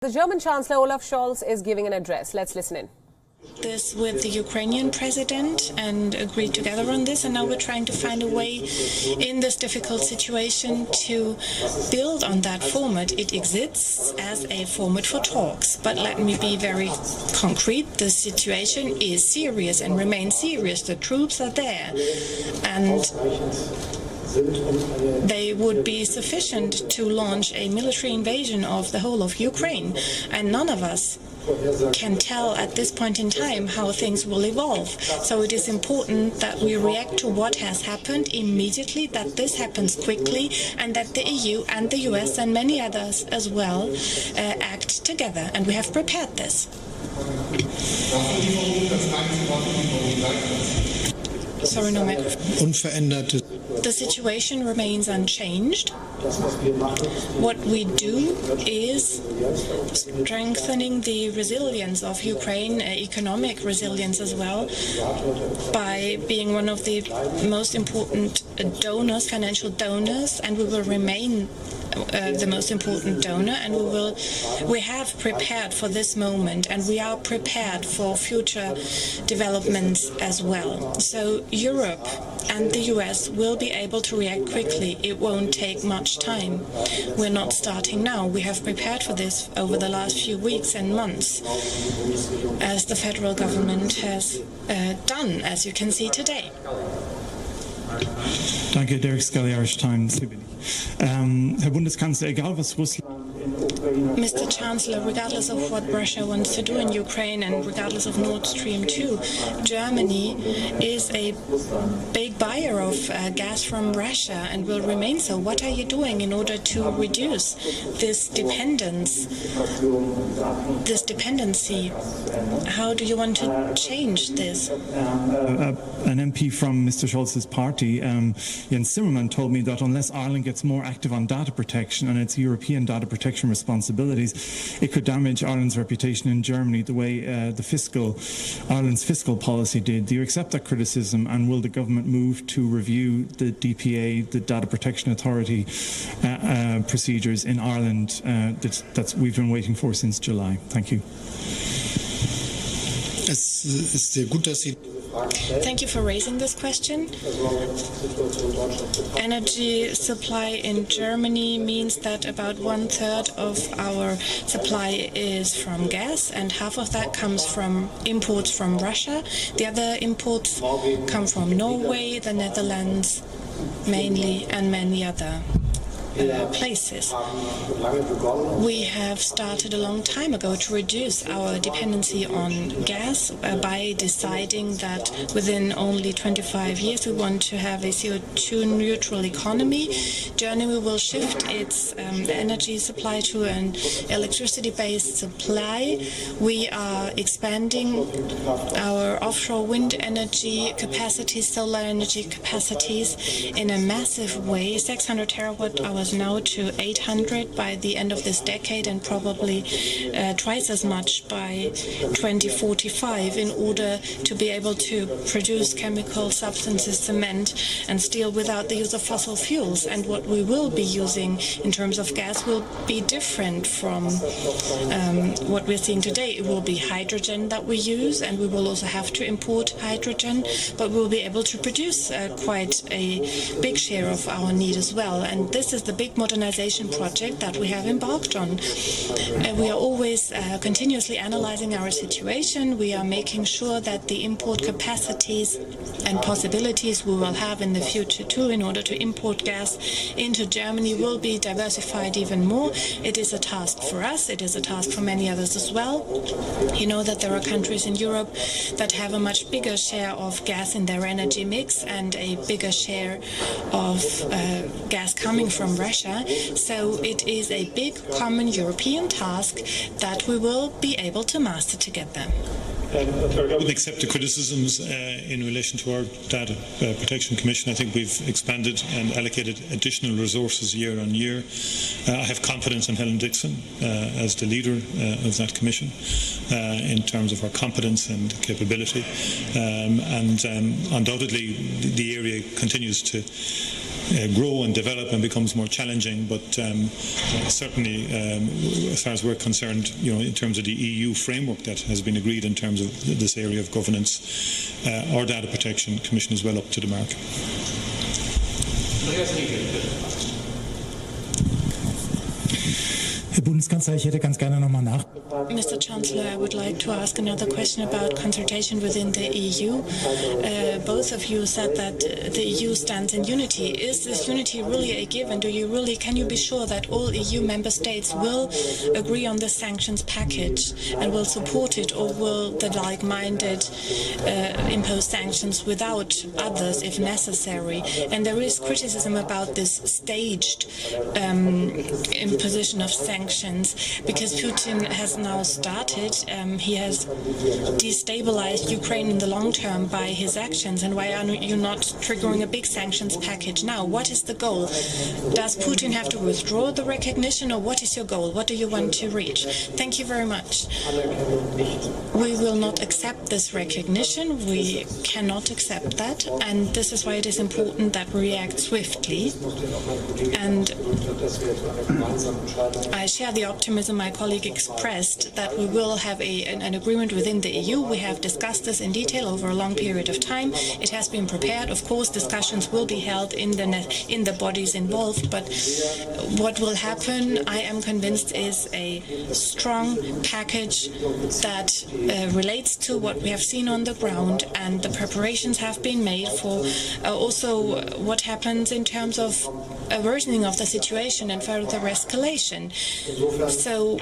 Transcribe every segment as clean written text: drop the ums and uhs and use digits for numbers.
The German Chancellor Olaf Scholz is giving an address. Let's listen in. This with the Ukrainian president and agreed together on this, and now we're trying to find a way in this difficult situation to build on that format. It exists as a format for talks, but let me be very concrete. The situation is serious and remains serious. The troops are there, and they would be sufficient to launch a military invasion of the whole of Ukraine, and none of us can tell at this point in time how things will evolve. So it is important that we react to what has happened immediately, that this happens quickly, and that the EU and the US and many others as well act together. And we have prepared this. Sorry, no microphone. The situation remains unchanged. What we do is strengthening the resilience of Ukraine, economic resilience as well, by being one of the most important donors, financial donors, and we will remain the most important donor, and we have prepared for this moment, and we are prepared for future developments as well. So Europe and the US will be able to react quickly. It won't take much time. We're not starting now. We have prepared for this over the last few weeks and months, as the federal government has done, as you can see today. Danke, Derek Scully, Irish Times. Herr Bundeskanzler, egal was Russland... Mr. Chancellor, regardless of what Russia wants to do in Ukraine and regardless of Nord Stream 2, Germany is a big buyer of gas from Russia and will remain so. What are you doing in order to reduce this dependency? How do you want to change this? An MP from Mr. Scholz's party, Jens Zimmermann, told me that unless Ireland gets more active on data protection and its European data protection responsibilities, it could damage Ireland's reputation in Germany the way Ireland's fiscal policy did. Do you accept that criticism, and will the government move to review the DPA, the Data Protection Authority procedures in Ireland that we've been waiting for since July? Thank you. Thank you for raising this question. Energy supply in Germany means that about 1/3 of our supply is from gas, and half of that comes from imports from Russia. The other imports come from Norway, the Netherlands mainly, and many other places. We have started a long time ago to reduce our dependency on gas by deciding that within only 25 years we want to have a CO2 neutral economy. Germany will shift its energy supply to an electricity-based supply. We are expanding our offshore wind energy capacities, solar energy capacities in a massive way, 600 terawatt-hours now to 800 by the end of this decade, and probably twice as much by 2045, in order to be able to produce chemical substances, cement and steel without the use of fossil fuels. And what we will be using in terms of gas will be different from what we're seeing today. It will be hydrogen that we use, and we will also have to import hydrogen, but we'll be able to produce quite a big share of our need as well. And this is the big modernization project that we have embarked on. We are always continuously analyzing our situation. We are making sure that the import capacities and possibilities we will have in the future too, in order to import gas into Germany, will be diversified even more. It is a task for us. It is a task for many others as well. You know that there are countries in Europe that have a much bigger share of gas in their energy mix and a bigger share of gas coming from Russia. So it is a big common European task that we will be able to master together. I wouldn't accept the criticisms in relation to our Data Protection Commission. I think we've expanded and allocated additional resources year on year. I have confidence in Helen Dixon as the leader of that commission in terms of her competence and capability. And undoubtedly the area continues to grow and develop and becomes more challenging. But certainly, as far as we're concerned, in terms of the EU framework that has been agreed in terms of this area of governance, our Data Protection Commission is well up to the mark. Herr Bundeskanzler, ich hätte ganz gerne nochmal nach. Mr. Chancellor, I would like to ask another question about consultation within the EU. Both of you said that the EU stands in unity. Is this unity really a given? Can you be sure that all EU member states will agree on the sanctions package and will support it, or will the like-minded impose sanctions without others if necessary? And there is criticism about this staged imposition of sanctions because Putin has now started. He has destabilized Ukraine in the long term by his actions. And why are you not triggering a big sanctions package now? What is the goal? Does Putin have to withdraw the recognition, or what is your goal? What do you want to reach? Thank you very much. We will not accept this recognition. We cannot accept that. And this is why it is important that we react swiftly. And I share the optimism my colleague expressed that we will have an agreement within the EU. We have discussed this in detail over a long period of time. It has been prepared. Of course, discussions will be held in the bodies involved, but what will happen, I am convinced, is a strong package that relates to what we have seen on the ground, and the preparations have been made for also what happens in terms of a worsening of the situation and further escalation. So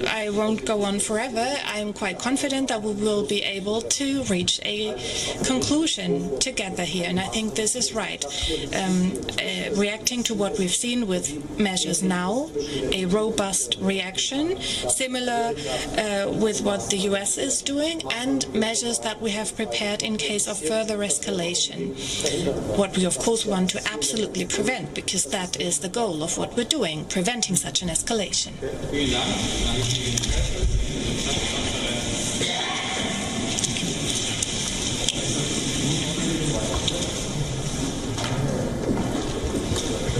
I won't go on forever. I'm quite confident that we will be able to reach a conclusion together here, and I think this is right. Reacting to what we've seen with measures now, a robust reaction, similar with what the US is doing, and measures that we have prepared in case of further escalation. What we of course want to absolutely prevent, because that is the goal of what we're doing, preventing such an escalation.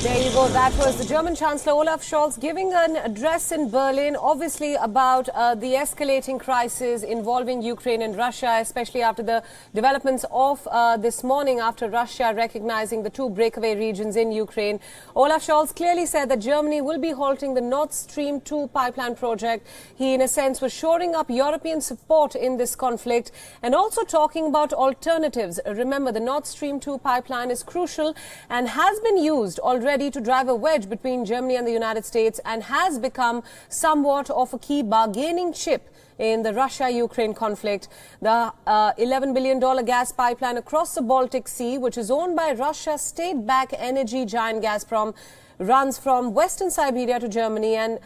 There you go. That was the German Chancellor Olaf Scholz giving an address in Berlin, obviously about the escalating crisis involving Ukraine and Russia, especially after the developments of this morning after Russia recognizing the two breakaway regions in Ukraine. Olaf Scholz clearly said that Germany will be halting the Nord Stream 2 pipeline project. He, in a sense, was shoring up European support in this conflict and also talking about alternatives. Remember, the Nord Stream 2 pipeline is crucial and has been used already to drive a wedge between Germany and the United States and has become somewhat of a key bargaining chip in the Russia-Ukraine conflict. The $11 billion gas pipeline across the Baltic Sea, which is owned by Russia's state-backed energy giant Gazprom, runs from Western Siberia to Germany and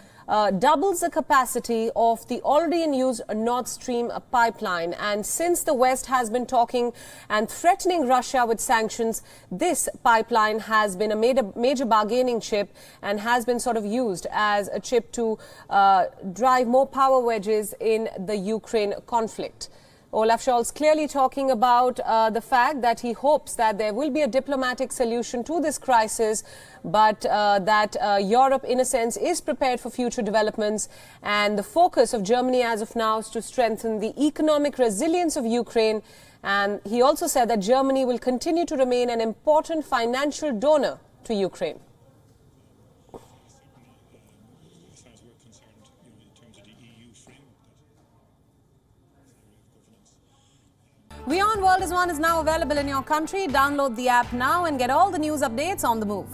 doubles the capacity of the already in use Nord Stream pipeline. And since the West has been talking and threatening Russia with sanctions, this pipeline has been a major bargaining chip and has been sort of used as a chip to drive more power wedges in the Ukraine conflict. Olaf Scholz clearly talking about the fact that he hopes that there will be a diplomatic solution to this crisis, but that Europe, in a sense, is prepared for future developments. And the focus of Germany as of now is to strengthen the economic resilience of Ukraine. And he also said that Germany will continue to remain an important financial donor to Ukraine. WION World is now available in your country. Download the app now and get all the news updates on the move.